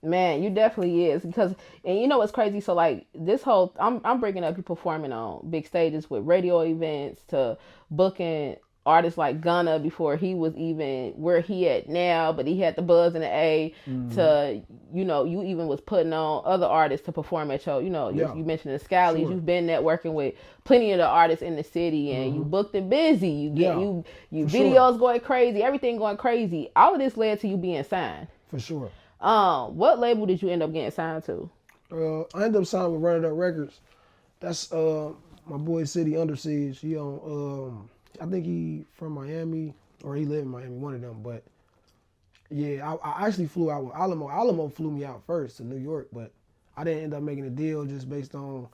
Man, you definitely is because, and you know what's crazy? So like this whole, I'm bringing up you performing on big stages with radio events to booking artists like Gunna before he was even where he at now, but he had the buzz and the A Mm-hmm. to, you even was putting on other artists to perform at your, Yeah, you mentioned the Scallies, sure. you've been networking with plenty of the artists in the city and you Mm-hmm. booked and busy, Yeah, you for sure. videos going crazy, everything going crazy. All of this led to you being signed. For sure. What label did you end up getting signed to? I ended up signing with Running Up Records. That's my boy City Under Siege. He on I think he from Miami or he lived in Miami, one of them. But yeah, I actually flew out with Alamo. Alamo flew me out first to New York, but I didn't end up making a deal just based on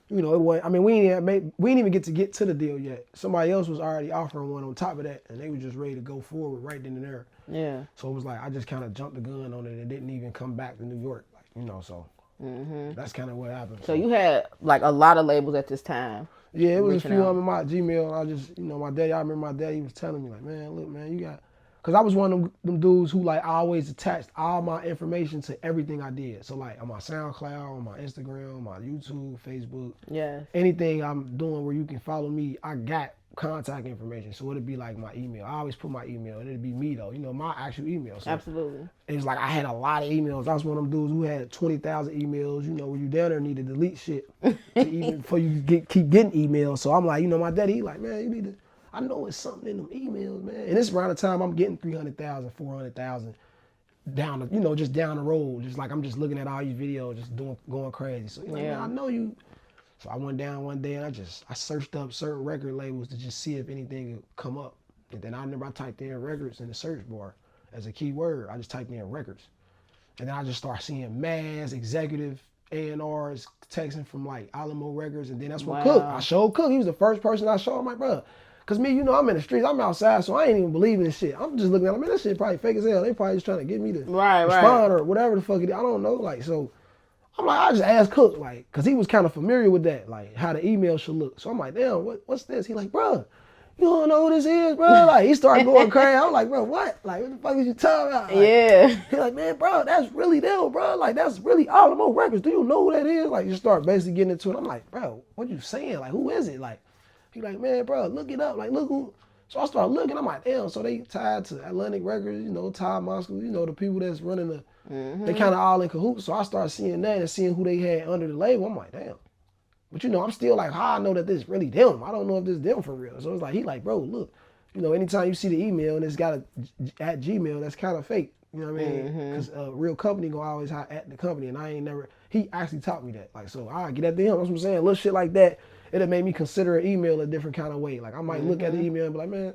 it was. I mean, we didn't even get to the deal yet. Somebody else was already offering one on top of that, and they were just ready to go forward right then and there. Yeah. So it was like I just kind of jumped the gun on it and didn't even come back to New York, so. That's kind of what happened. So you had like a lot of labels at this time. Yeah, it was a Reaching few of out. them in my Gmail. And I just, my daddy, I remember my daddy was telling me, like, man, look, man, you got, because I was one of them dudes who, like, I always attached all my information to everything I did. So, like, on my SoundCloud, on my Instagram, my YouTube, Facebook, Yes. anything I'm doing where you can follow me, I got contact information. So it'd be like my email. I always put my email, and it'd be me, though, my actual email. So Absolutely. it was like I had a lot of emails. I was one of them dudes who had 20,000 emails. When you down there need to delete shit to even before you keep getting emails. So I'm like, my daddy, he like, man, you need to. I know it's something in them emails, man. And it's around the time I'm getting 300,000, 400,000 down the, just down the road. Just like I'm just looking at all these videos, just going crazy. So he's like, man, I know you. So I went down one day and I searched up certain record labels to just see if anything would come up. And then I remember I typed in records in the search bar as a keyword. I just typed in records. And then I just started seeing mass executive A&Rs texting from like Alamo Records. And then that's when Cook. I showed Cook. He was the first person I showed. I'm like, bro. Because me, I'm in the streets. I'm outside, so I ain't even believing this shit. I'm just looking at them. Man, this shit probably fake as hell. They probably just trying to get me to respond or whatever the fuck it is. I don't know. Like, so I'm like, I just asked Cook, like, because he was kind of familiar with that, like, how the email should look. So I'm like, damn, what's this? He like, bro, you don't know who this is, bro? Like, he started going crazy. I'm like, bro, what? Like, what the fuck is you talking about? Like, Yeah. He like, man, bro, that's really them, bro. Like, that's really Alamo Records. Do you know who that is? Like, you start basically getting into it. I'm like, bro, what you saying? Like, who is it? Like, he like, man, bro, look it up. Like, look who. So I started looking. I'm like, damn, so they tied to Atlantic Records, Todd Moscow, the people that's running the. They kind of all in cahoots. So I started seeing that and seeing who they had under the label. I'm like, damn. But I'm still like, how I know that this really them? I don't know if this them for real. So it's like, he like, bro, look, anytime you see the email and it's got a at Gmail, that's kind of fake. You know what I mean? Because a real company gonna always have at the company, and I ain't never. He actually taught me that. Like, so I get at him. That's what I'm saying. Little shit like that, it'll make me consider an email a different kind of way. Like I might look at the email and be like, man,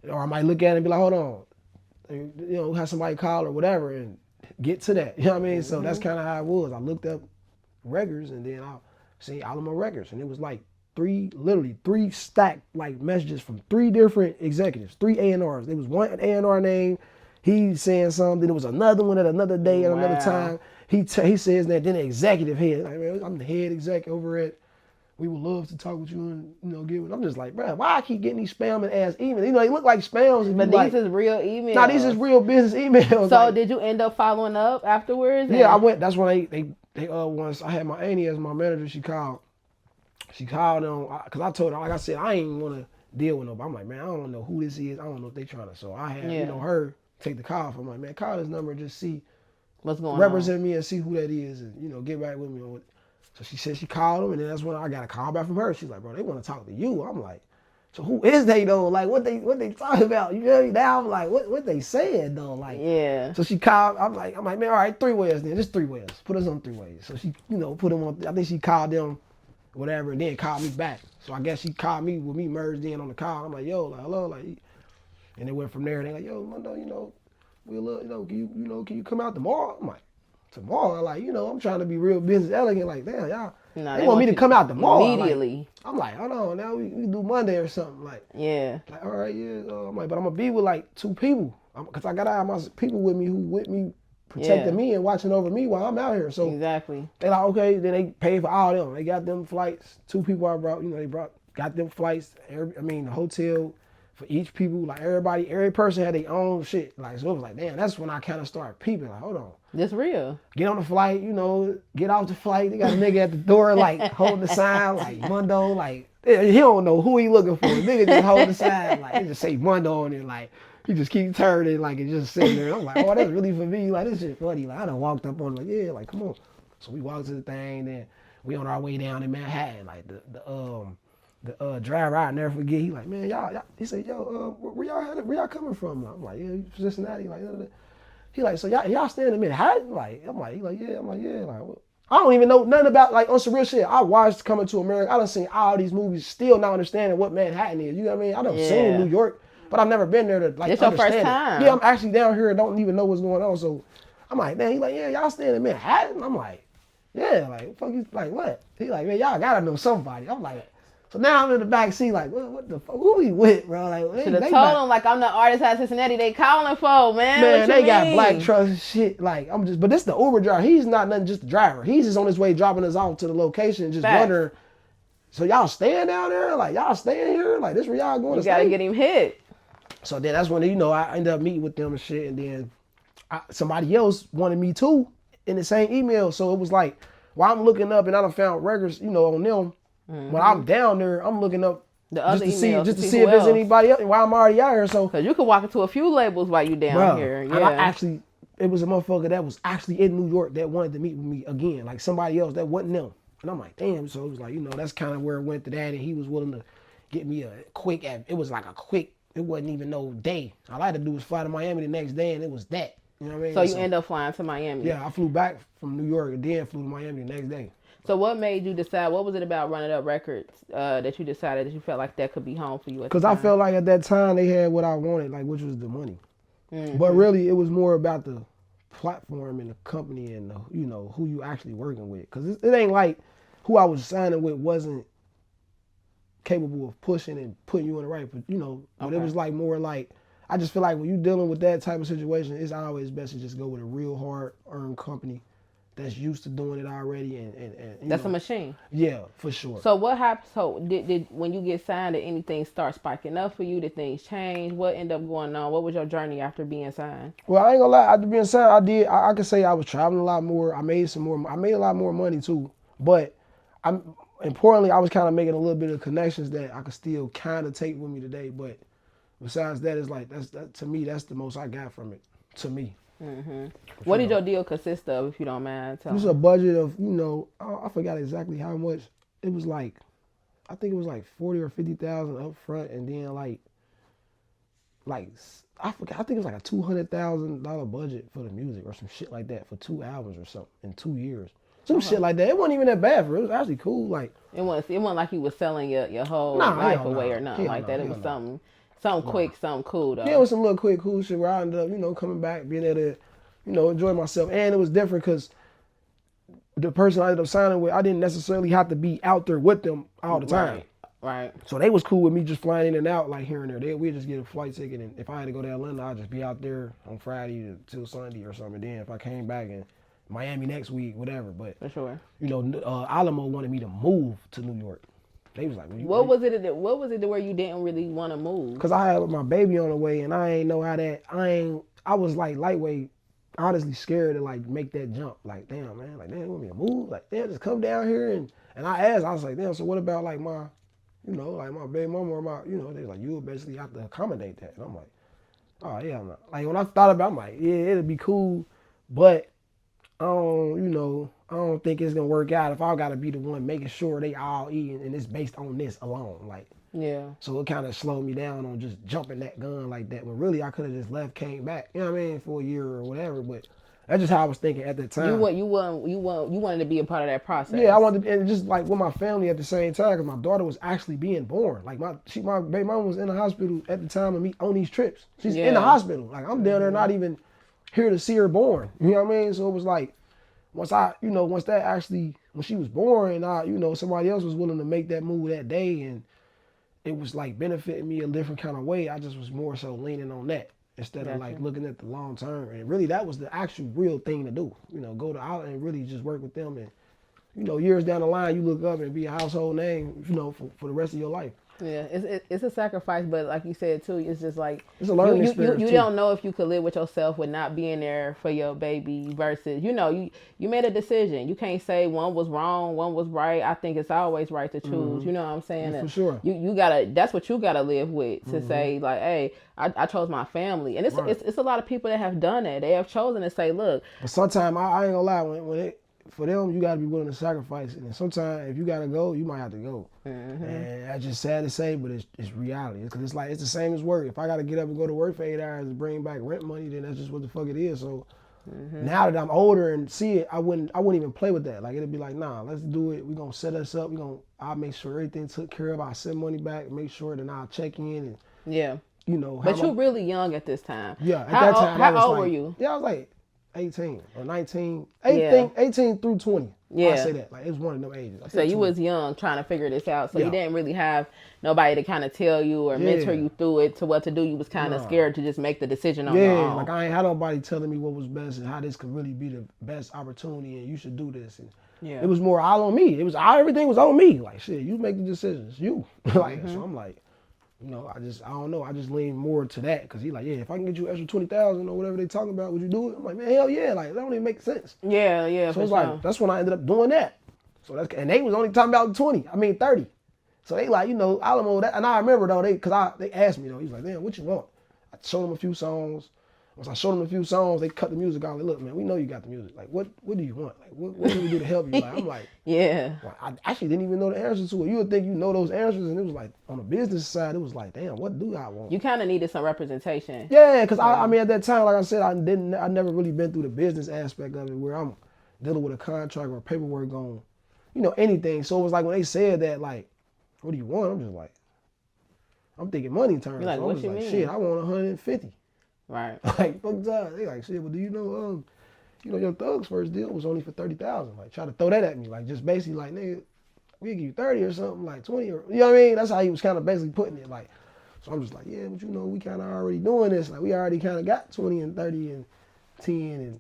or I might look at it and be like, hold on, have somebody call or whatever and get to that. You know what I mean? So that's kind of how it was. I looked up records and then I seen Alamo Records, and it was like literally three stacked like messages from three different executives, three A&Rs. There was one A&R name. He saying something. There was another one at another day at another time. He says that. Then the executive head. Like, man, I'm the head exec over at. We would love to talk with you and get with. I'm just like, bro, why I keep getting these spam and ass emails? They look like spams. But these is real emails. Nah, these is real business emails. So did you end up following up afterwards? Yeah, I went. That's when they once I had my auntie as my manager. She called them because I told her, like I said, I ain't want to deal with nobody. I'm like, man, I don't know who this is. I don't know if they trying to. So I had her take the call. I'm like, man, call this number and just see what's going on. Represent me and see who that is, and get back with me on it. So she said she called them, and then that's when I got a call back from her. She's like, bro, they want to talk to you. I'm like, so who is they though? Like, what they talking about? You know, now I'm like, what they saying though? Like, yeah. So she called. I'm like, man, all right, 3 ways then. Just 3 ways. Put us on 3 ways. So she, put them on. I think she called them, whatever, and then called me back. So I guess she called me with me merged in on the call. I'm like, yo, like, hello, like, and they went from there. They like, yo, Mundo, we love, can you come out tomorrow? I'm like, tomorrow, like, I'm trying to be real business elegant. Like, damn, y'all, they want me to come out tomorrow immediately. Like, I'm like, hold on, now we do Monday or something. Like, yeah, like, all right, yeah. I'm like, but I'm gonna be with like 2 people, cause I gotta have my people with me protecting me and watching over me while I'm out here. So exactly, they like, okay, then they pay for all them. They got them flights. 2 people I brought, they got them flights. The hotel, for each people, like every person had their own shit. Like, so it was like, damn, that's when I kind of started peeping. Like, hold on. This real. Get on the flight, get off the flight. They got a nigga at the door, like, holding the sign, like, Mundo, like, he don't know who he looking for. The nigga just hold the sign, like, it just say Mundo on it, like, he just keep turning, like, it just sitting there. I'm like, oh, that's really for me. Like, this shit funny. Like, I done walked up on it, like, yeah, like, come on. So we walked to the thing, then we on our way down in Manhattan, like, the driver, I'll never forget. He like, man, y'all he said, yo, where y'all headed? Where y'all coming from? I'm like, yeah, Cincinnati. Like, he like, so y'all staying in Manhattan? Like, I'm like, he like, yeah. I'm like, yeah. Like, well, I don't even know nothing about, like, on some real shit. I watched Coming to America. I done seen all these movies, still not understanding what Manhattan is. You know what I mean? I done seen New York, but I've never been there to, like, it's understand your first time. it. Yeah, I'm actually down here and don't even know what's going on. So I'm like, man, he like, yeah, y'all staying in Manhattan? I'm like, yeah, like, fuck you, like, what? He like, man, y'all gotta know somebody. I'm like, so now I'm in the back seat, like, what the fuck? Who we with, bro? Like, should have told them, like, I'm the artist out of Cincinnati. They calling for, man. Man, they got black trucks and shit. Like, but this the Uber driver. He's not nothing, just the driver. He's just on his way dropping us off to the location, just wondering. So y'all staying down there? Like, y'all staying here? Like, this where y'all going to stay? You gotta get him hit. So then that's when, I ended up meeting with them and shit. And then somebody else wanted me too in the same email. So it was like, while I'm looking up and I done found records, on them. Mm-hmm. When I'm down there, I'm looking up the other just to see if there's anybody else. While I'm already out here, so because you can walk into a few labels while you down here. Yeah, and it was a motherfucker that was actually in New York that wanted to meet with me again, like somebody else that wasn't them. And I'm like, damn. So it was like, that's kind of where it went to that, and he was willing to get me a quick. It was like a quick. It wasn't even no day. All I had to do was fly to Miami the next day, and it was that. You know what I mean? So you end up flying to Miami. Yeah, I flew back from New York and then flew to Miami the next day. So what made you decide, what was it about Running Up Records that you decided that you felt like that could be home for you at the time? Because I felt like at that time they had what I wanted, like, which was the money. Mm-hmm. But really it was more about the platform and the company and who you actually working with. Because it ain't like who I was signing with wasn't capable of pushing and putting you in the right, but it was like more like, I just feel like when you're dealing with that type of situation, it's always best to just go with a real hard-earned company that's used to doing it already, and that's a machine. Yeah, for sure. So what happened? So did when you get signed, did anything start spiking up for you? Did things change? What ended up going on? What was your journey after being signed? Well, I ain't gonna lie. After being signed, I could say I was traveling a lot more. I made a lot more money too. But importantly, I was kind of making a little bit of connections that I could still kind of take with me today. But besides that, it's like to me, that's the most I got from it. To me. Mm-hmm. What did your deal consist of, if you don't mind telling me? It was a budget of, I forgot exactly how much. It was like, I think it was like 40 or 50,000 up front, and then like I forgot. I think it was like a $200,000 budget for the music or some shit like that for 2 albums or something in 2 years. Some shit like that. It wasn't even that bad for it. It was actually cool. Like it wasn't like you was selling your whole life away or nothing like that. It was something quick, something cool though. Yeah, it was some little quick cool shit where I ended up, coming back, being able to, enjoy myself. And it was different because the person I ended up signing with, I didn't necessarily have to be out there with them all the time. Right. So they was cool with me just flying in and out like here and there. We'd just get a flight ticket, and if I had to go to Atlanta, I'd just be out there on Friday till Sunday or something. Then if I came back and Miami next week, whatever. But for sure, Alamo wanted me to move to New York. They was like, what was it where you didn't really want to move? Because I had my baby on the way, and I ain't know how that. I was like lightweight, honestly scared to like make that jump. Like, damn, man, like, damn, you want me to move? Like, damn, just come down here and I asked, I was like, damn, so what about like my, like my baby mama or my, they was like, you would basically have to accommodate that. And I'm like, oh yeah, I'm not. Like when I thought about it, I'm like, yeah, it'd be cool, but I don't think it's gonna work out if I gotta be the one making sure they all eating and it's based on this alone. Like, yeah. So it kind of slowed me down on just jumping that gun like that. When really I could have just left, came back, for a year or whatever. But that's just how I was thinking at that time. You wanted to be a part of that process. Yeah, I wanted to, and just like with my family at the same time, because my daughter was actually being born. Like my baby mama was in the hospital at the time of me on these trips. She's in the hospital. Like I'm down there not even here to see her born. You know what I mean? So it was like, when she was born, and somebody else was willing to make that move that day, and it was like benefiting me a different kind of way. I just was more so leaning on that instead of like looking at the long term. And really, that was the actual real thing to do. Go to out and really just work with them, and years down the line, you look up and be a household name, for the rest of your life. Yeah, it's a sacrifice, but like you said too, it's just like It's a learning experience you too. don't know if you could live with yourself with not being there for your baby versus you made a decision. You can't say one was wrong, one was right. I think it's always right to choose. You know what I'm saying? Yeah, for sure. You gotta that's what you gotta live with to say like, hey, I chose my family, and it's a lot of people that have done that. They have chosen to say, look. But sometimes I ain't gonna lie, for them, you gotta be willing to sacrifice it. And sometimes if you gotta go, you might have to go. And that's just sad to say, but it's reality. Because it's like it's the same as work. If I gotta get up and go to work for 8 hours and bring back rent money, then that's just what the fuck it is. So now that I'm older and see it, I wouldn't even play with that. Like it'd be like, nah, let's do it. We gonna set us up. I'll make sure everything took care of. I'll send money back, make sure that I'll check in and Yeah. But you're really young at this time. Yeah, at that time. How old were you? Yeah, I was like 18 or 19. 18 through 20. Yeah. I say that. Like, it's one of them ages. So you was young trying to figure this out. So you didn't really have nobody to kind of tell you or mentor you through it to what to do. You was kind of scared to just make the decision on your own. Yeah, like I ain't had nobody telling me what was best and how this could really be the best opportunity and you should do this. And it was more all on me. Everything was on me. Like, shit, you make the decisions. You. Like, so I'm like, I don't know. I just lean more to that because he like, yeah, if I can get you extra 20,000 or whatever they talking about, would you do it? I'm like, man, hell yeah. Like, that don't even make sense. Yeah. So it's like, that's when I ended up doing that. And they was only talking about 30. So they like, Alamo, and I remember though, they asked me though, he was like, damn, what you want? I showed them a few songs. Once I showed them a few songs, they cut the music out. Like, look, man, we know you got the music. Like, what do you want? Like, what can we do to help you? Like, I'm like, yeah. Well, I actually didn't even know the answers to it. You would think you know those answers, and it was like on the business side, it was like, damn, what do I want? You kind of needed some representation. Yeah, because I mean, at that time, like I said, I never really been through the business aspect of it, where I'm dealing with a contract or paperwork on, anything. So it was like when they said that, like, what do you want? I'm just like, I'm thinking money terms. You're like, so what I'm you like, mean? Shit, I want 150. Right. Like, fuck that. They like, shit, but do you know, your Thug's first deal was only for 30,000. Like, try to throw that at me. Like, just basically like, nigga, we'll give you 30 or something, like 20 or, you know what I mean? That's how he was kind of basically putting it. Like, so I'm just like, yeah, but we kind of already doing this. Like, we already kind of got 20 and 30 and 10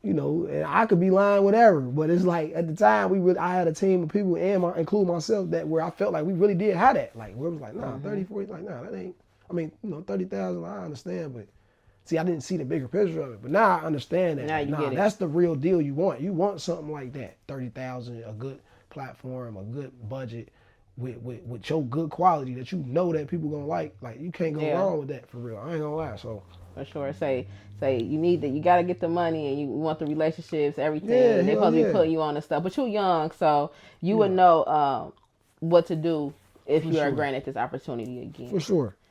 and, and I could be lying, whatever. But it's like, at the time, I had a team of people, and include myself, that where I felt like we really did have that. Like, where it was like, nah, 30, 40, like, nah, that ain't, I mean, 30,000, I understand, but see, I didn't see the bigger picture of it, but now I understand that. Now you get it. That's the real deal you want. You want something like that, 30,000, a good platform, a good budget, with your good quality that that people gonna like. Like, you can't go wrong with that for real. I ain't gonna lie. So for sure, say you gotta get the money and you want the relationships, everything. Yeah, They're supposed to be putting you on and stuff, but you're young, so you would know what to do if you are granted this opportunity again. For sure.